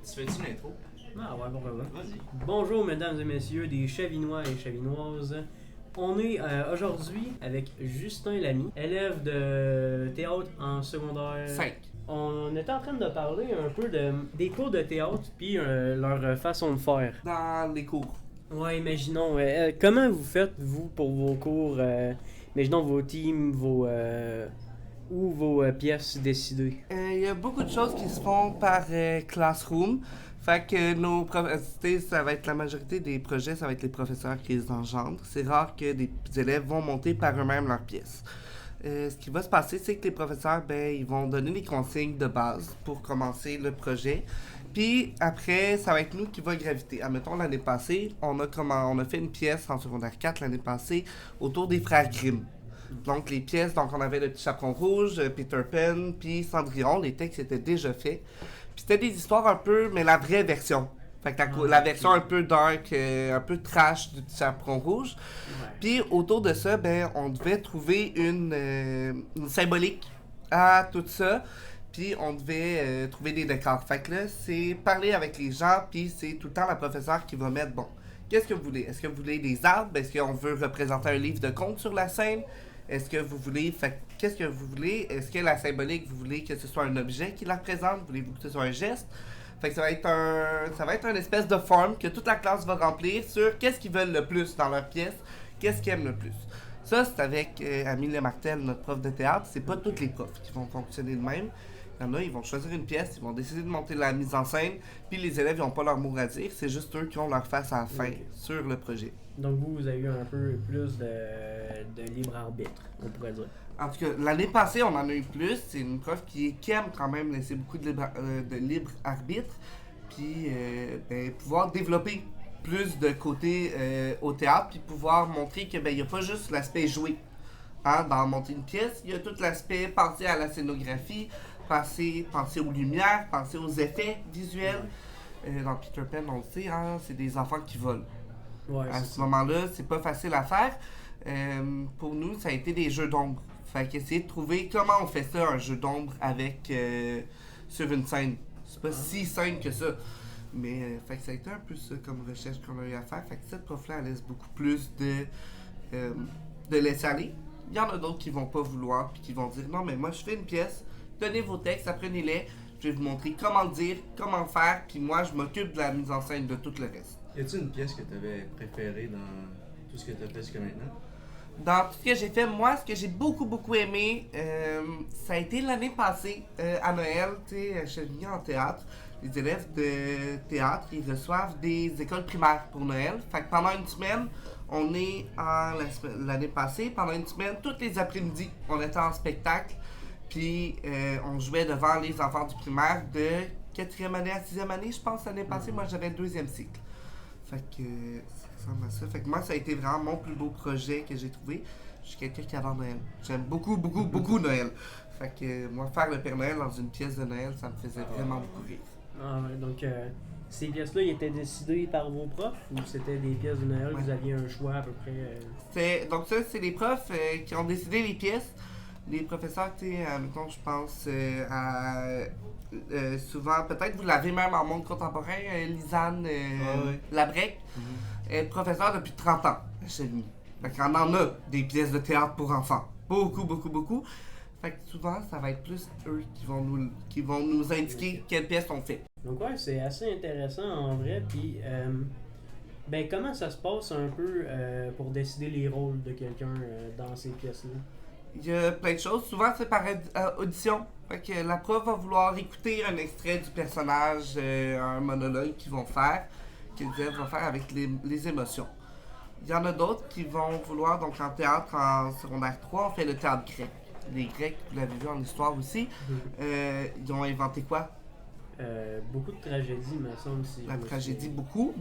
Tu fais-tu l'intro? Ah ouais, pourquoi pas. Vas-y. Bonjour mesdames et messieurs des Chavinois et Chavinoises. On est aujourd'hui avec Justin Lamy, élève de théâtre en secondaire 5. On était en train de parler un peu des cours de théâtre puis leur façon de faire. Dans les cours. Ouais, imaginons, comment vous faites, vous, pour vos cours, imaginons vos teams, ou vos pièces décidées? Il y a beaucoup de choses qui se font par classroom. Fait que nos professeurs, ça va être la majorité des projets, ça va être les professeurs qui les engendrent. C'est rare que des élèves vont monter par eux-mêmes leurs pièces. Ce qui va se passer, c'est que les professeurs, ils vont donner des consignes de base pour commencer le projet. Puis après, ça va être nous qui va graviter. Admettons, l'année passée, on a fait une pièce en secondaire 4 l'année passée autour des frères Grimm. Donc les pièces, on avait le petit chaperon rouge, Peter Pan, puis Cendrillon, les textes étaient déjà faits. Puis c'était des histoires un peu, mais la vraie version. Fait que la version un peu dark, un peu trash du petit chaperon rouge. Ouais. Puis autour de ça, on devait trouver une symbolique à tout ça. Puis on devait trouver des décors. Fait que là, c'est parler avec les gens, puis c'est tout le temps la professeure qui va mettre, qu'est-ce que vous voulez? Est-ce que vous voulez des arbres? Est-ce qu'on veut représenter un livre de contes sur la scène? Est-ce que vous voulez... qu'est-ce que vous voulez? Est-ce que la symbolique, vous voulez que ce soit un objet qui la représente? Voulez-vous que ce soit un geste? Fait que ça va être un espèce de forme que toute la classe va remplir sur qu'est-ce qu'ils veulent le plus dans leur pièce, qu'est-ce qu'ils aiment le plus. Ça, c'est avec Amélie Lemartel, notre prof de théâtre. C'est pas toutes les profs qui vont fonctionner de même. Il y en a, ils vont choisir une pièce, ils vont décider de monter la mise en scène, puis les élèves, ils n'ont pas leur mot à dire. C'est juste eux qui ont leur face à la fin sur le projet. Donc vous avez eu un peu plus de libre arbitre, on pourrait dire. En tout cas, l'année passée, on en a eu plus. C'est une prof qui aime quand même laisser beaucoup de libre arbitre, puis pouvoir développer plus de côté au théâtre, puis pouvoir montrer que il n'y a pas juste l'aspect joué. Dans monter une pièce, il y a tout l'aspect penser à la scénographie, penser aux lumières, penser aux effets visuels. Dans Peter Pan, on le sait, c'est des enfants qui volent. Ouais, À ce moment-là, c'est pas facile à faire. Pour nous, ça a été des jeux d'ombre. Fait qu'essayer de trouver comment on fait ça, un jeu d'ombre avec sur une scène. C'est pas si simple que ça. Mais fait que ça a été un peu ça comme recherche qu'on a eu à faire. Fait que cette prof-là, elle laisse beaucoup plus de laisser aller. Il y en a d'autres qui vont pas vouloir puis qui vont dire non mais moi je fais une pièce, donnez vos textes, apprenez-les, je vais vous montrer comment le dire, comment faire, puis moi je m'occupe de la mise en scène de tout le reste. Y a-t-il une pièce que tu avais préférée dans tout ce que tu as fait jusqu'à maintenant? Dans tout ce que j'ai fait, moi, ce que j'ai beaucoup aimé, ça a été l'année passée, à Noël, tu sais, je suis venu en théâtre. Les élèves de théâtre, ils reçoivent des écoles primaires pour Noël. Fait que pendant une semaine, on est l'année passée, pendant une semaine, tous les après-midi, on était en spectacle. Puis on jouait devant les enfants du primaire de 4e année à 6e année, je pense, l'année passée. Moi, j'avais le 2e cycle. Fait que ça ressemble à ça. Fait que moi, ça a été vraiment mon plus beau projet que j'ai trouvé. Je suis quelqu'un qui adore Noël. J'aime beaucoup Noël. Fait que moi, faire le Père Noël dans une pièce de Noël, ça me faisait vraiment beaucoup rire. Ah ouais, donc ces pièces-là, ils étaient décidées par vos profs ou c'était des pièces de Noël, vous aviez un choix à peu près? Donc ça, c'est les profs qui ont décidé les pièces. Les professeurs, tu sais, mettons, je pense à souvent, peut-être vous l'avez même en monde contemporain, Lisanne Labrec. Elle est professeure depuis 30 ans chez nous. Fait qu'on en a des pièces de théâtre pour enfants. Beaucoup. Fait que souvent, ça va être plus eux qui vont nous indiquer quelle pièce on fait. Donc ouais, c'est assez intéressant en vrai. Puis, comment ça se passe un peu pour décider les rôles de quelqu'un dans ces pièces-là? Il y a plein de choses. Souvent, c'est par audition. Fait que la prof va vouloir écouter un extrait du personnage, un monologue qu'ils vont faire, qu'ils vont faire avec les émotions. Il y en a d'autres qui vont vouloir, donc en théâtre, en secondaire 3, on fait le théâtre grec. Les Grecs, vous l'avez vu en histoire aussi, ils ont inventé quoi? Beaucoup de tragédies, me semble. La tragédie, beaucoup.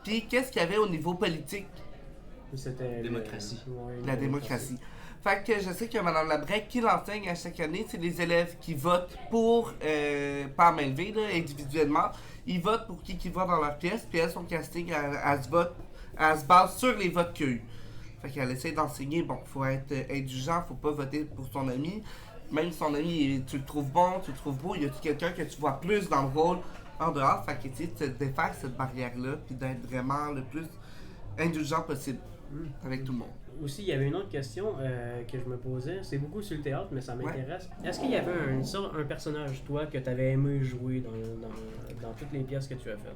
Puis qu'est-ce qu'il y avait au niveau politique? C'était Démocratie. La démocratie. Fait que je sais que Mme Labrec, qui l'enseigne à chaque année, c'est les élèves qui votent pour, pas à main levée, là, individuellement, ils votent pour qui va dans leur pièce, puis elles, son casting, elle se base sur les votes qu'il y a eu. Fait qu'elle essaie d'enseigner, faut être indulgent, faut pas voter pour son ami. Même si son ami, tu le trouves bon, tu le trouves beau, y a-tu quelqu'un que tu vois plus dans le rôle, en dehors. Fait qu'essayer de se défaire cette barrière-là, puis d'être vraiment le plus indulgent possible avec tout le monde. Aussi, il y avait une autre question que je me posais. C'est beaucoup sur le théâtre, mais ça m'intéresse. Est-ce qu'il y avait un personnage, toi, que tu avais aimé jouer dans toutes les pièces que tu as faites?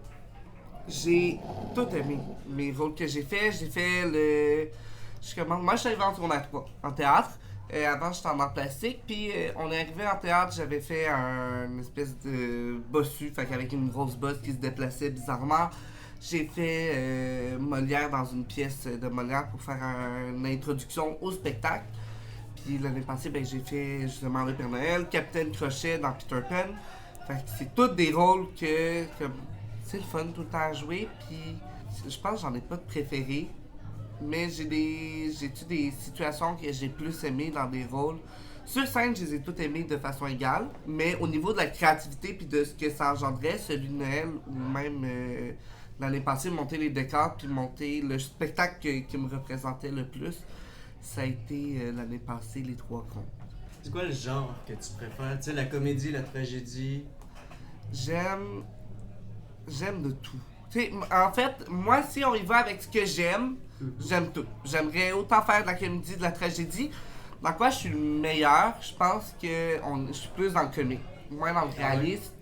J'ai tout aimé. Mes rôles que j'ai fait le... Moi, je suis arrivé en secondaire 3, en théâtre. Avant, j'étais en art plastique. Puis, on est arrivé en théâtre, j'avais fait une espèce de bossu, fait qu'avec une grosse bosse qui se déplaçait bizarrement. J'ai fait Molière dans une pièce de Molière pour faire une introduction au spectacle. Puis l'année passée, ben, j'ai fait justement le Père Noël, Capitaine Crochet dans Peter Pan. Fait que c'est tous des rôles que c'est le fun tout le temps à jouer. Puis je pense que j'en ai pas de préféré. Mais j'ai-tu des situations que j'ai plus aimées dans des rôles. Sur scène, je les ai toutes aimées de façon égale. Mais au niveau de la créativité puis de ce que ça engendrait, celui de Noël ou même l'année passée, monter les décors puis monter le spectacle qui me représentait le plus, ça a été l'année passée, les 3 contes. C'est quoi le genre que tu préfères? Tu sais, la comédie, la tragédie? J'aime de tout. Tu sais, en fait, moi, si on y va avec ce que j'aime tout. J'aimerais autant faire de la comédie, de la tragédie. Dans quoi je suis le meilleur? Je pense que je suis plus dans le comique, moins dans le réaliste,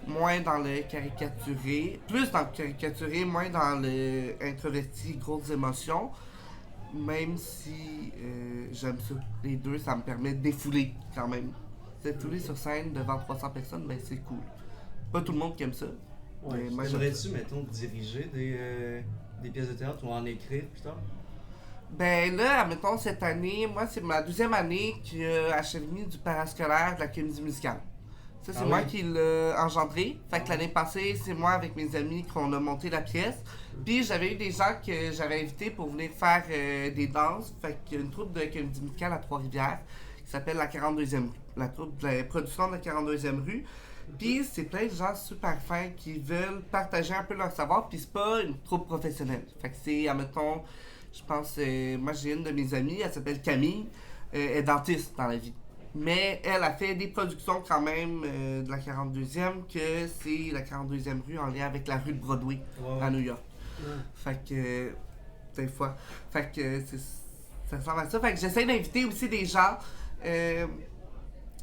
moins dans le caricaturé, plus dans le caricaturé, moins dans le introverti, grosses émotions. Même si j'aime ça. Les deux, ça me permet de défouler quand même. Se défouler sur scène devant 300 personnes, ben c'est cool. Pas tout le monde qui aime ça. Ouais, mais moi, Aimerais-tu, mettons, diriger des pièces de théâtre ou en écrire plus tard? Ben là, admettons, cette année, moi, c'est ma 12e année à Chevigny du parascolaire de la comédie musicale. Ça, c'est moi qui l'ai engendré. Fait que l'année passée, c'est moi avec mes amis qu'on a monté la pièce. Puis j'avais eu des gens que j'avais invités pour venir faire des danses. Fait qu'il y a une troupe de comédie musicale à Trois-Rivières qui s'appelle la 42e rue. La troupe de la production de la 42e rue. Puis c'est plein de gens super fins qui veulent partager un peu leur savoir. Puis c'est pas une troupe professionnelle. Fait que c'est, admettons, je pense, moi j'ai une de mes amies, elle s'appelle Camille, elle est dentiste dans la vie. Mais elle a fait des productions quand même de la 42e, que c'est la 42e rue en lien avec la rue de Broadway à New York. Fait que, des fois, fait que ça ressemble à ça. Fait que j'essaie d'inviter aussi des gens.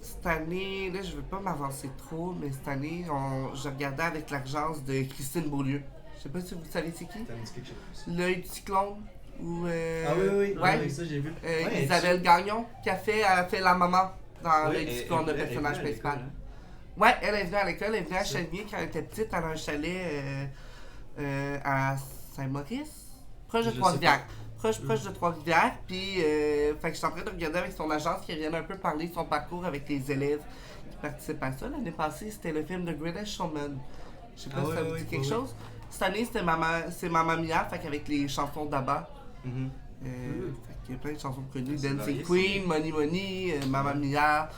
Cette année, là je veux pas m'avancer trop, mais cette année, je regardais avec l'agence de Christine Beaulieu. Je sais pas si vous savez c'est qui. Ça me dit quelque chose. L'œil du cyclone. Ou, Ah oui, ouais. ça j'ai vu. Isabelle Gagnon, qui a fait la maman dans le discours de personnage principal. Ouais, elle est venue à l'école, elle est venue à Chevigny quand elle était petite, elle a un chalet à Saint-Maurice, proche de Trois-Rivières. Proche de Trois-Rivières, puis fait que je suis en train de regarder avec son agence qui vient un peu parler de son parcours avec les élèves qui participent à ça. L'année passée, c'était le film de Greatest Showman. Je sais pas si ça vous dit quelque chose. Cette année, c'est Mamma Mia, fait qu'avec les chansons d'Abba. Fait qu'il y a plein de chansons connues. Dancing Queen, Money Money, Mamma Mia,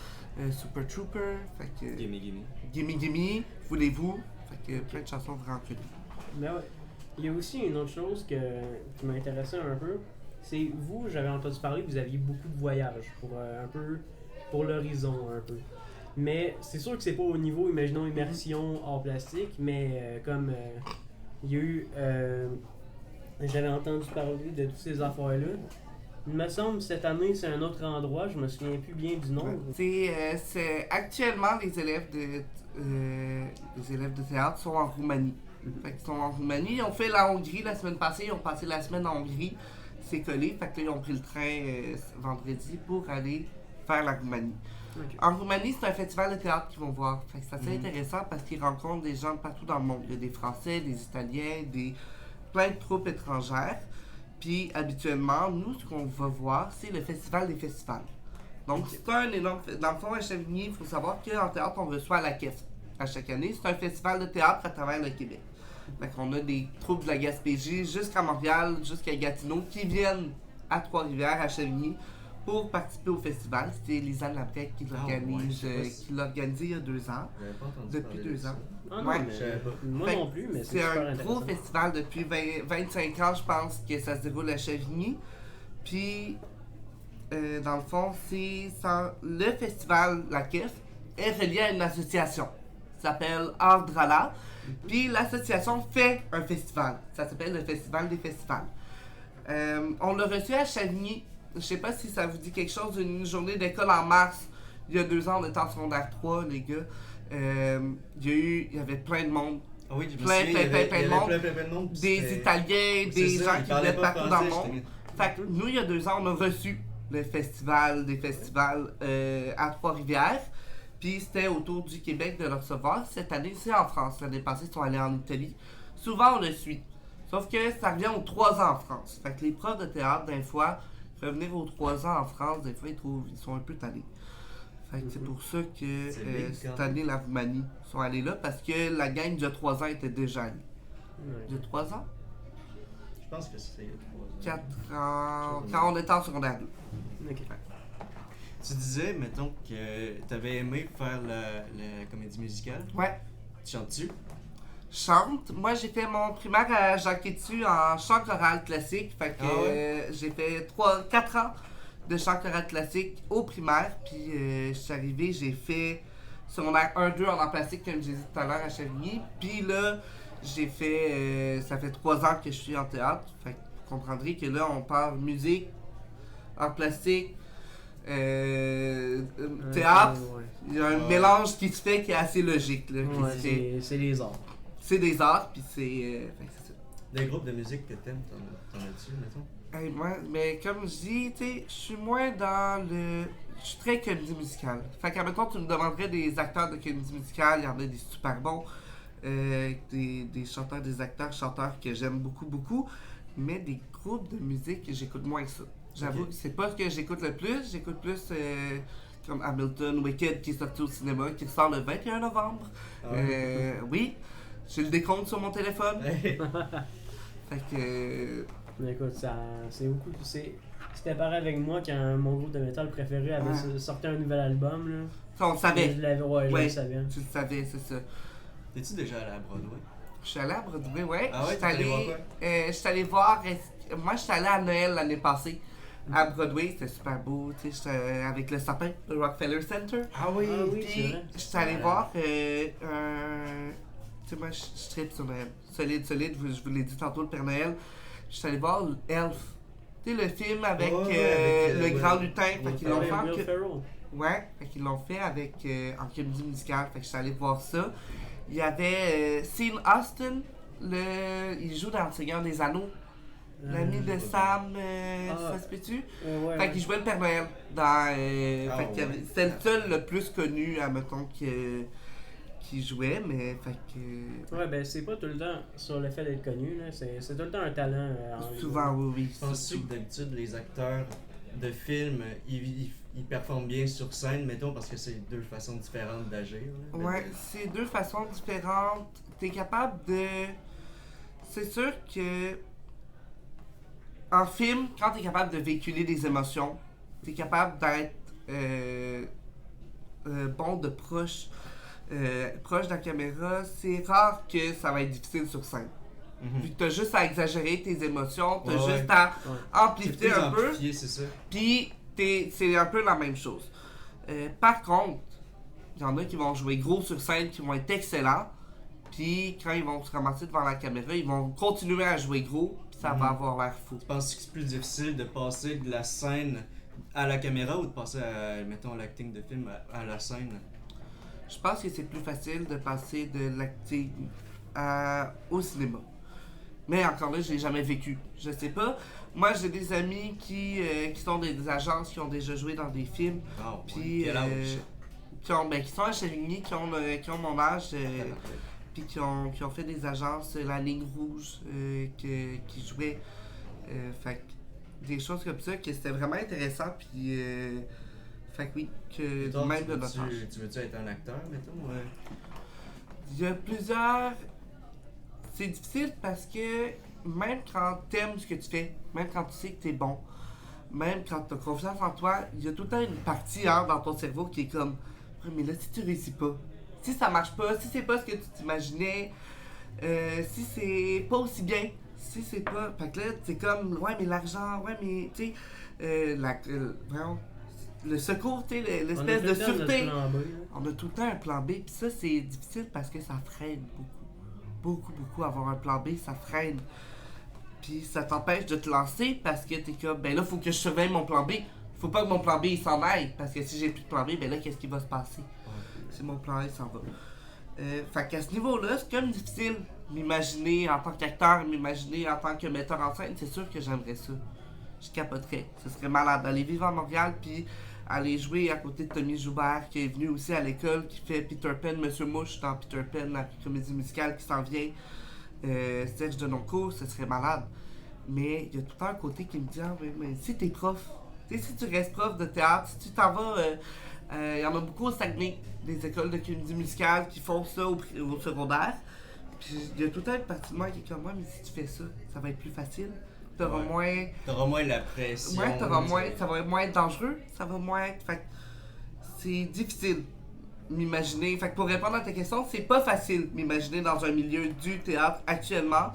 Super Trooper, fait que... Gimme Gimme, Voulez-vous, fait que plein de chansons vraiment connues. Ben ouais. Il y a aussi une autre chose qui m'intéressait un peu. C'est vous, j'avais entendu parler que vous aviez beaucoup de voyages pour l'horizon un peu. Mais c'est sûr que c'est pas au niveau, imaginons, immersion hors plastique, mais il y a eu... j'avais entendu parler de toutes ces affaires-là. Il me semble cette année, c'est un autre endroit, je me souviens plus bien du nom. C'est actuellement les élèves de théâtre sont en Roumanie. Fait qu'ils sont en Roumanie, ils ont fait la Hongrie la semaine passée, ils ont passé la semaine en Hongrie, c'est collé, fait que là ils ont pris le train vendredi pour aller faire la Roumanie. Okay. En Roumanie, c'est un festival de théâtre qu'ils vont voir. Fait que c'est assez intéressant parce qu'ils rencontrent des gens de partout dans le monde. Il y a des Français, des Italiens, plein de troupes étrangères. Puis habituellement, nous, ce qu'on va voir, c'est le festival des festivals. Donc c'est un énorme... Dans le fond, à Chevigny, il faut savoir qu'en théâtre, on reçoit la caisse à chaque année. C'est un festival de théâtre à travers le Québec. Fait qu'on a des troupes de la Gaspésie jusqu'à Montréal, jusqu'à Gatineau, qui viennent à Trois-Rivières, à Chevigny, pour participer au festival. C'était Lisanne Labrec qui l'organise il y a 2 ans. Depuis 2 ans. Ah non, mais moi non plus, mais c'est un gros festival depuis 25 ans, je pense, que ça se déroule à Chevigny. Puis, dans le fond, le festival La Caisse est relié à une association. s'appelle Ardrala. Puis l'association fait un festival. Ça s'appelle le Festival des festivals. On l'a reçu à Chavigny. Je sais pas si ça vous dit quelque chose, une journée d'école en mars. Il y a 2 ans, on était en secondaire 3, les gars. Il y avait plein de monde. Ah oui, je me Plein souviens, il y avait de monde. plein de monde. puis Des c'était- Italiens, c'est des ça, gens ils qui parlaient venaient pas partout dans le français, monde. j'étais- Fait que nous, il y a 2 ans, on a reçu le festival des festivals à Trois-Rivières. Puis c'était au tour du Québec de le recevoir. Cette année, c'est en France. L'année passée, ils sont allés en Italie. Souvent, on le suit. Sauf que ça revient aux 3 ans en France. Fait que les profs de théâtre, des fois, revenir aux 3 ans en France, des fois, ils sont un peu tannés. Fait que c'est pour ça que C'est big, cette quand même. année, la Roumanie sont allés là parce que la gang de 3 ans était déjà allée. Ouais. De 3 ans? Je pense que c'est 3 ans. 4 ans. Quand on était en secondaire 2. Ok. Tu disais, mettons, que t'avais aimé faire la comédie musicale. Ouais. Tu chantes-tu? Chante. Moi, j'ai fait mon primaire à Jacques-Étu en chant choral classique. Fait que Ah ouais? j'ai fait 4 ans de chant choral classique au primaire. Puis je suis arrivé, j'ai fait secondaire 1-2 en art plastique, comme j'ai dit tout à l'heure à Chavigny. Puis là, j'ai fait. Ça fait 3 ans que je suis en théâtre. Fait que vous comprendrez que là, on parle musique, art plastique, théâtre. Ouais. Il y a un Ouais. mélange qui se fait qui est assez logique. Là, qui Ouais, se fait. c'est les arts. C'est des arts, puis c'est. Fait que c'est ça. Des groupes de musique que t'aimes, t'en as-tu, mettons? Hey, moi, mais comme je dis, tu sais, je suis moins dans le. Je suis très comédie musicale. Fait qu'à mettons, tu me demanderais des acteurs de comédie musicale, il y en a des super bons. Des chanteurs, des acteurs, chanteurs que j'aime beaucoup, beaucoup. Mais des groupes de musique, j'écoute moins que ça. J'avoue Ok. que c'est pas ce que j'écoute le plus. J'écoute plus comme Hamilton, Wicked qui est sorti au cinéma, qui sort le 21 novembre. Ah ouais. Oui, j'ai le décompte sur mon téléphone. Hey. Fait que. Mais écoute, c'est beaucoup. C'était pareil avec moi quand mon groupe de métal préféré avait Ouais. sorti un nouvel album. Là. Ça, on le savait. Je l'avais, ouais, je Ouais. le savais. Tu le savais, c'est ça. T'es-tu déjà allé à Broadway? Je suis allé à Broadway, ouais. Ah ouais, Je suis t'es allé voir quoi? je suis allé voir. Moi, je suis allé à Noël l'année passée. À Broadway, c'était super beau, tu sais, j'étais avec le sapin, le Rockefeller Center. Ah oui! Ah oui, c'est Puis, vrai. je suis allé voir un. Tu sais, moi, je tripe sur Noël. Solide, je vous l'ai dit tantôt, le Père Noël. Je suis allé voir Elf. Tu sais, le film avec, Ouais, avec, le ouais. grand lutin. Fait qu'ils l'ont Ouais, fait en Will Ferrell. Ouais, fait qu'ils l'ont fait avec en comédie musicale, fait que je suis allé voir ça. Il y avait Sean Austin, il joue dans Le Seigneur des Anneaux, l'ami de Sam, ça se peut-tu? Ouais, Fait qu'il jouait le Père Noël dans. Fait qu'il y avait- ouais. c'était le seul le plus connu, admettons, qui jouait, mais fait que. Ouais, ben c'est pas tout le temps sur le fait d'être connu, là. C'est tout le temps un talent. En Souvent, oui. Penses-tu surtout. que d'habitude, les acteurs de films, ils performent bien sur scène, mettons, parce que c'est deux façons différentes d'agir? là? Ouais, c'est 2 façons différentes. T'es capable de. C'est sûr que. En film, quand t'es capable de véhiculer des émotions, t'es capable d'être bon de proche de la caméra. C'est rare que ça va être difficile sur scène. Mhm. Vu que t'as juste à exagérer tes émotions, t'as Ouais, juste ouais. à Ouais. C'est amplifier plus un peu. amplifié, c'est ça. Puis, c'est un peu la même chose. Par contre, il y en a qui vont jouer gros sur scène, qui vont être excellents. Puis, quand ils vont se ramasser devant la caméra, ils vont continuer à jouer gros. Puis, ça va Mhm. avoir l'air fou. Penses-tu que c'est plus difficile de passer de la scène à la caméra ou de passer à, mettons, l'acting de film à la scène? Je pense que c'est plus facile de passer de l'acting au cinéma. Mais encore là, je l'ai jamais vécu. Je sais pas. Moi, j'ai des amis qui sont des agences, qui ont déjà joué dans des films. Ah, ouais. Puis, Quel âge? qui sont à Chavigny, qui ont mon âge. Tabarouette. Puis qui ont fait des agences, la ligne rouge, qui jouaient. Fait que des choses comme ça, que c'était vraiment intéressant. Puis, fait que oui, que Toi, même de notre âge. tu veux-tu être un acteur, mettons? Il y a plusieurs. C'est difficile parce que même quand t'aimes ce que tu fais, même quand tu sais que t'es bon, même quand t'as confiance en toi, il y a tout le temps une partie dans ton cerveau qui est comme ouais, mais là, si tu réussis pas, si ça marche pas, si c'est pas ce que tu t'imaginais, si c'est pas aussi bien, si c'est pas. Fait que là, c'est comme ouais, mais l'argent, ouais, mais tu sais, vraiment, le secours, tu sais, On a l'espèce tout de le temps notre sûreté. plan B, là. On a tout le temps un plan B, puis ça, c'est difficile parce que ça freine beaucoup avoir un plan B, ça freine. Puis ça t'empêche de te lancer parce que t'es comme, ben là, faut que je surveille mon plan B. Faut pas que mon plan B il s'en aille, parce que si j'ai plus de plan B, ben là, qu'est-ce qui va se passer? Si mon plan A il s'en va. Fait qu'à ce niveau-là, c'est comme difficile m'imaginer en tant qu'acteur, m'imaginer en tant que metteur en scène. C'est sûr que j'aimerais ça. Je capoterais. Ce serait malade d'aller vivre à Montréal, puis aller jouer à côté de Tommy Joubert, qui est venu aussi à l'école, qui fait Peter Pan, Monsieur Mouche dans Peter Pan, la comédie musicale qui s'en vient. Serge Denoncourt, ce serait malade. Mais il y a tout un côté qui me dit, ah, mais si t'es prof, tu sais, si tu restes prof de théâtre, si tu t'en vas, il y en a beaucoup au Saguenay, des écoles de comédie musicale qui font ça au secondaire. Puis il y a tout un partie de moi qui est comme moi, mais si tu fais ça, ça va être plus facile. T'auras moins. T'auras moins la pression. Ouais, ça va être moins dangereux, ça va moins être. Fait que c'est difficile m'imaginer. Fait que pour répondre à ta question, c'est pas facile m'imaginer dans un milieu du théâtre actuellement.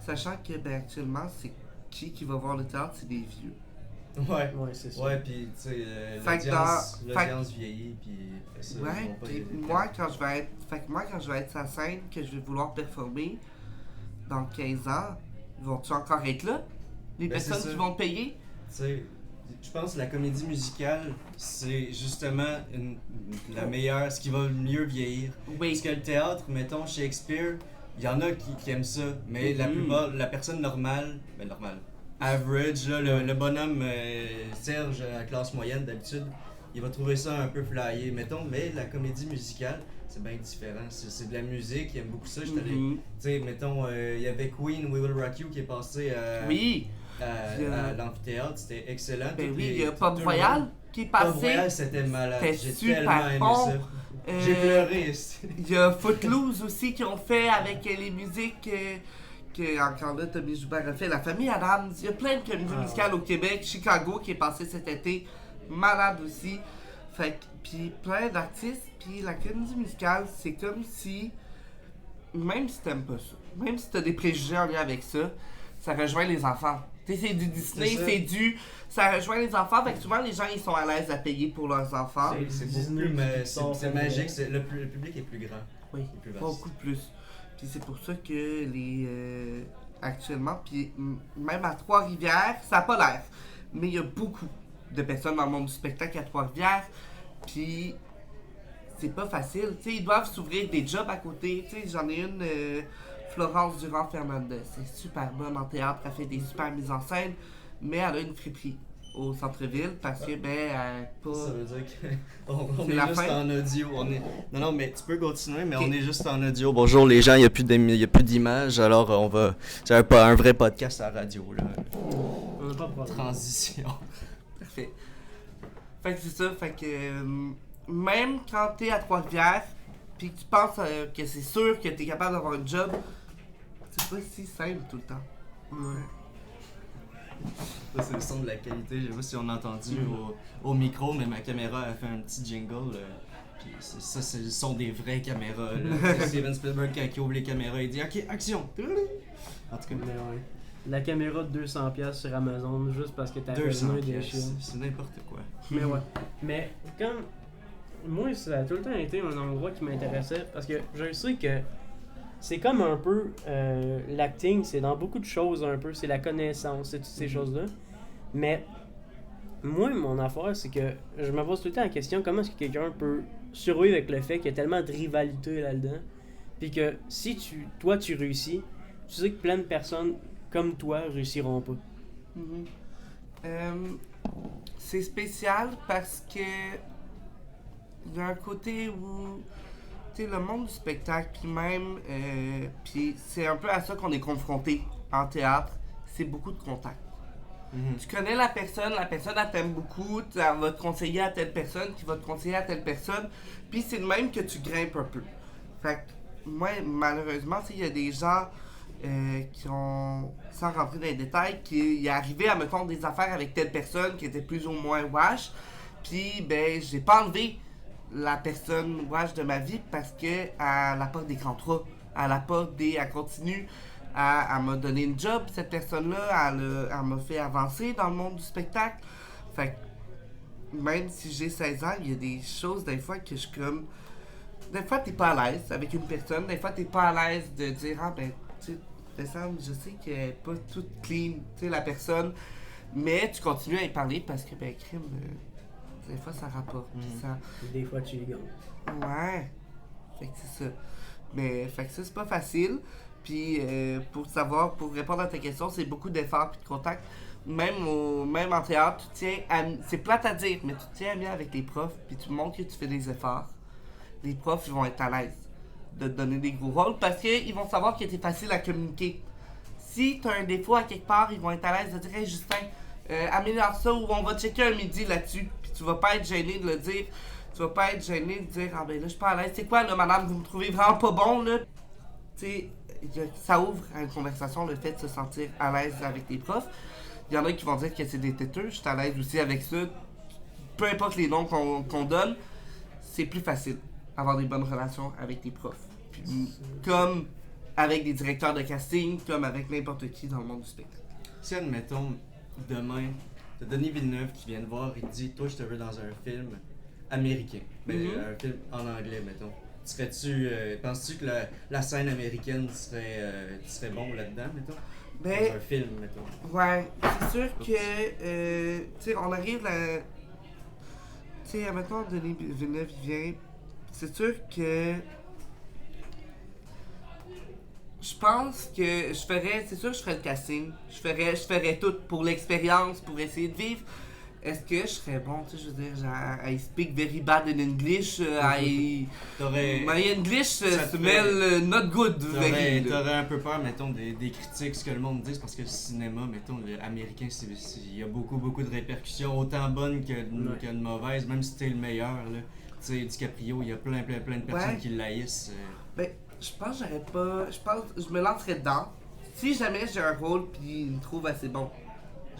Sachant que, ben, actuellement, c'est qui va voir le théâtre, c'est des vieux. Ouais. Ouais, c'est ça. Ouais, pis tu sais, Fait que l'audience vieillit, pis ça, ils Ouais, vont pas puis y- moi, quand je vais être sur la scène, que je vais vouloir performer dans 15 ans, vont-tu encore être là? Les Ben, c'est personnes ça. qui vont payer? Tu sais, je pense que la comédie musicale, c'est justement la meilleure, ce qui va le mieux vieillir. Oui. Parce que le théâtre, mettons Shakespeare, il y en a qui aiment ça, mais la plupart, la personne normale, average, là, le bonhomme Serge à la classe moyenne d'habitude, il va trouver ça un peu flyé, mettons, mais la comédie musicale, c'est bien différent. C'est de la musique, il aime beaucoup ça. J'étais allé, Mhm. tu sais, mettons, il y avait Queen, We Will Rock You qui est passé Oui, à l'amphithéâtre, c'était excellent. ben Toutes oui, les- il y a tout Pop le Royal monde- qui est Pop passé. Royal, c'était malade. C'était J'ai super tellement aimé bon. ça. J'ai pleuré. Il y a Footloose aussi qui ont fait avec les musiques que encore là Tommy Joubert a fait. La famille Adams, il y a plein de comédies musicales au Québec. Chicago qui est passé cet été, malade aussi. Fait que, puis plein d'artistes. Puis la comédie musicale, c'est comme si, même si t'aimes pas ça, même si t'as des préjugés en lien avec ça, ça rejoint les enfants. Tu sais, c'est du Disney, C'est ça. ça rejoint les enfants. Fait que souvent les gens ils sont à l'aise à payer pour leurs enfants. C'est Disney beaucoup, mais Pixar, c'est magique. Le public est plus grand. Oui, est plus vaste. beaucoup plus. Puis c'est pour ça que les actuellement, puis même à Trois-Rivières, ça n'a pas l'air, mais il y a beaucoup de personnes dans le monde du spectacle à Trois-Rivières, puis c'est pas facile. Tu sais, ils doivent s'ouvrir des jobs à côté. Tu sais, j'en ai une, Florence Durand-Fernandez, c'est super bonne en théâtre, elle fait des super mises en scène, mais elle a une friperie au centre-ville parce que, ben, elle est pas... Ça veut dire qu'on C'est est la juste fin. en audio. Non, mais tu peux continuer, mais Ok. on est juste en audio. Bonjour les gens, il n'y a plus d'image, alors on va. C'est un vrai podcast à la radio, là. On n'a pas de problème. Transition. Parfait. Fait que c'est ça, fait que même quand t'es à Trois-Rivières, pis que tu penses que c'est sûr que t'es capable d'avoir un job, c'est pas si simple tout le temps. Ça, c'est le son de la qualité. Je sais pas si on a entendu au micro, mais ma caméra a fait un petit jingle. Puis ça, c'est le son des vraies caméras. Là. C'est Steven Spielberg quand il ouvre les caméras, il dit OK, action. En tout cas, Mais ouais. La caméra de 200$ sur Amazon juste parce que t'as 200 besoin des pièces, chiens. c'est n'importe quoi. Mais ouais. Mais comme moi, ça a tout le temps été un endroit qui m'intéressait parce que je sais que c'est comme un peu l'acting, c'est dans beaucoup de choses un peu, c'est la connaissance, c'est toutes ces choses-là. Mais moi, mon affaire, c'est que je me pose tout le temps la question comment est-ce que quelqu'un peut survivre avec le fait qu'il y a tellement de rivalité là-dedans, puis que si toi tu réussis, tu sais que plein de personnes comme toi réussiront pas. Mhm. C'est spécial parce que il y a un côté où tu sais le monde du spectacle puis même puis c'est un peu à ça qu'on est confronté en théâtre, c'est beaucoup de contacts. Tu connais la personne elle t'aime beaucoup, elle va te conseiller à telle personne qui va te conseiller à telle personne, puis c'est le même que tu grimpes un peu. Fait que moi malheureusement il y a des gens qui ont, sans rentrer dans les détails, qui est arrivé à me faire des affaires avec telle personne qui était plus ou moins wash, puis ben j'ai pas enlevé la personne wash de ma vie parce que elle apporte des contrats, elle continue, elle m'a donné une job, cette personne-là, elle m'a fait avancer dans le monde du spectacle. Fait même si j'ai 16 ans, il y a des choses des fois que je suis comme... Des fois, t'es pas à l'aise avec une personne. Des fois, t'es pas à l'aise de dire, ah ben, tu sais, décembre, je sais qu'elle est pas toute clean, tu sais, la personne. Mais tu continues à y parler parce que, ben, crime, des fois, ça rapporte. Puis ça... Des fois, tu y gagnes. Ouais. Fait que c'est ça. Mais, fait que ça, c'est pas facile. Puis, pour savoir, pour répondre à ta question, c'est beaucoup d'efforts puis de contacts. Même en théâtre, tu tiens à... C'est plate à dire, mais tu tiens à bien avec les profs puis tu montres que tu fais des efforts. Les profs ils vont être à l'aise de te donner des gros rôles parce qu'ils vont savoir que t'es facile à communiquer. Si t'as un défaut à quelque part, ils vont être à l'aise de dire hey Justin, améliore ça ou on va checker un midi là-dessus. Puis tu vas pas être gêné de le dire. Tu vas pas être gêné de dire ah ben là je suis pas à l'aise. C'est quoi là madame, vous me trouvez vraiment pas bon là? Tu sais, ça ouvre à une conversation le fait de se sentir à l'aise avec les profs. Il y en a qui vont dire que c'est des têteux, je suis à l'aise aussi avec ça. Peu importe les noms qu'on donne, c'est plus facile avoir des bonnes relations avec les profs. Puis, comme avec des directeurs de casting, comme avec n'importe qui dans le monde du spectacle. Si, admettons, demain, t'as Denis Villeneuve qui vient te voir et te dit « Toi, je te veux dans un film américain. Un film en anglais, mettons. Penses-tu que la scène américaine, tu serais bon là-dedans, mettons? Ben, dans un film, mettons. Ouais, c'est sûr que, tu sais, on arrive à... Tu sais, maintenant, Denis Villeneuve, il vient... C'est sûr que je pense que je ferais, c'est sûr que je ferais le casting, je ferais tout pour l'expérience, pour essayer de vivre. Est-ce que je serais bon, tu sais, je veux dire, I speak very bad in English, my English smell not good. T'aurais un peu peur, mettons, des critiques, ce que le monde dit, parce que le cinéma, mettons, américain, il y a beaucoup de répercussions, autant bonnes que de mauvaises, même si t'es le meilleur, là. Tu sais, DiCaprio, il y a plein de personnes qui l'haïssent. Ben, je pense que j'aurais pas. Je me lancerais dedans. Si jamais j'ai un rôle puis il me trouve assez bon,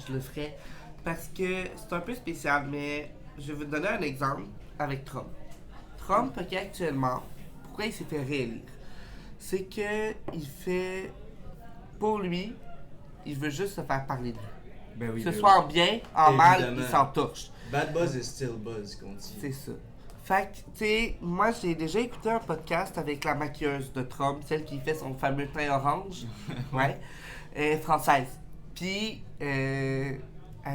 je le ferais. Parce que c'est un peu spécial, mais je vais vous donner un exemple avec Trump. Trump, ok, actuellement, pourquoi il s'est fait réélire? C'est que il fait. Pour lui, il veut juste se faire parler de lui. Ben oui, que ce soit en bien, en mal, il s'en torche. Bad buzz is still buzz, qu'on dit. C'est ça. Fait que, tu sais, moi j'ai déjà écouté un podcast avec la maquilleuse de Trump, celle qui fait son fameux teint orange, française. Puis, elle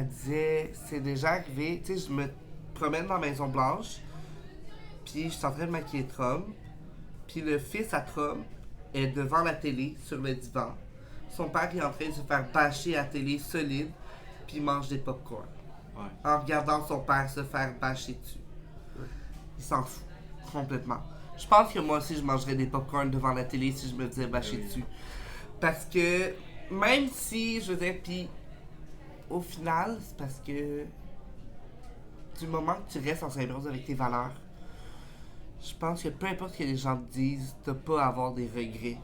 disait, c'est déjà arrivé, tu sais, je me promène dans la Maison Blanche, puis je suis en train de maquiller Trump, puis le fils à Trump est devant la télé, sur le divan. Son père est en train de se faire bâcher à la télé solide, puis il mange des pop-corn. Ouais. En regardant son père se faire bâcher dessus. Il s'en fout, complètement. Je pense que moi aussi, je mangerais des popcorn devant la télé si je me disais bâcher dessus. Parce que, même si, je veux dire, puis au final, c'est parce que du moment que tu restes en symbiose avec tes valeurs, je pense que peu importe ce que les gens te disent, t'as pas à avoir des regrets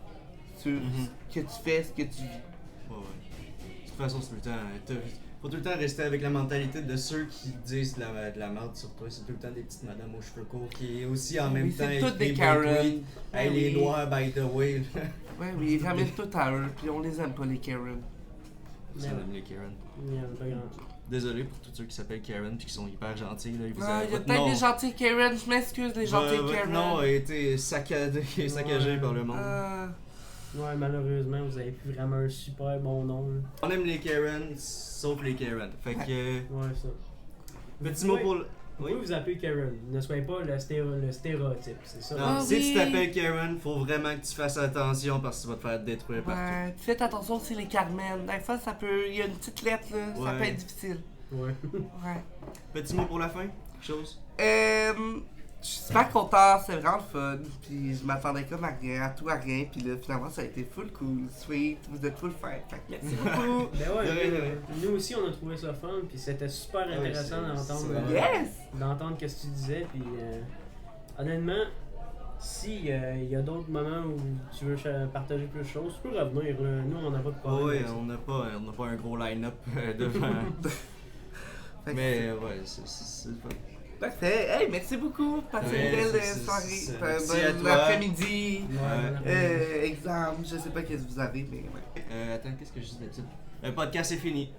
sur ce que tu fais, ce que tu vis. Ouais. De toute façon, c'est tout le temps... Faut tout le temps rester avec la mentalité de ceux qui disent de la merde sur toi. C'est tout le temps des petites madames aux cheveux courts qui aussi en même temps... C'est toutes des Karen. Hey, les noirs, by the way. Oui, ils ramènent tout à eux, puis on les aime pas, les Karen. Ça aime les Karen. Il y en a pas grand-chose. Désolé pour tous ceux qui s'appellent Karen puis qui sont hyper gentils. Là. Il y a peut-être des gentils Karen, je m'excuse, les gentils Karen. Votre nom a été saccagé par le monde. Ouais, malheureusement, vous avez plus vraiment un super bon nom. Là. On aime les Karen, sauf les Karen. Fait que... Ouais, ça. Petit mot pour... Vous pouvez vous appeler Karen. Ne soyez pas le stéréotype, c'est ça. Non, si tu t'appelles Karen, faut vraiment que tu fasses attention parce que tu vas te faire détruire partout. Ouais, faites attention aussi les Carmen. Des fois, ça peut... Il y a une petite lettre, là, ça peut être difficile. Ouais. Petit mot pour la fin? Quelque chose? Je suis super content, c'est vraiment le fun. Puis je m'attendais comme à rien, à tout à rien. Puis là, finalement, ça a été full cool, sweet. Vous êtes full fun. Fait que merci beaucoup. Nous aussi, on a trouvé ça fun. Puis c'était super intéressant d'entendre. D'entendre ce que tu disais. Puis honnêtement, si il y a d'autres moments où tu veux partager plus de choses, tu peux revenir. Là. Nous, on n'a pas de problème. Oui, on n'a pas un gros line-up devant. Mais ouais, c'est le fun. Parfait. Hey, merci beaucoup. Passez une belle soirée. Bon après-midi. Exemple. Je sais pas qu'est-ce que vous avez, mais ouais. Attends, qu'est-ce que je dis d'habitude? Le podcast est fini.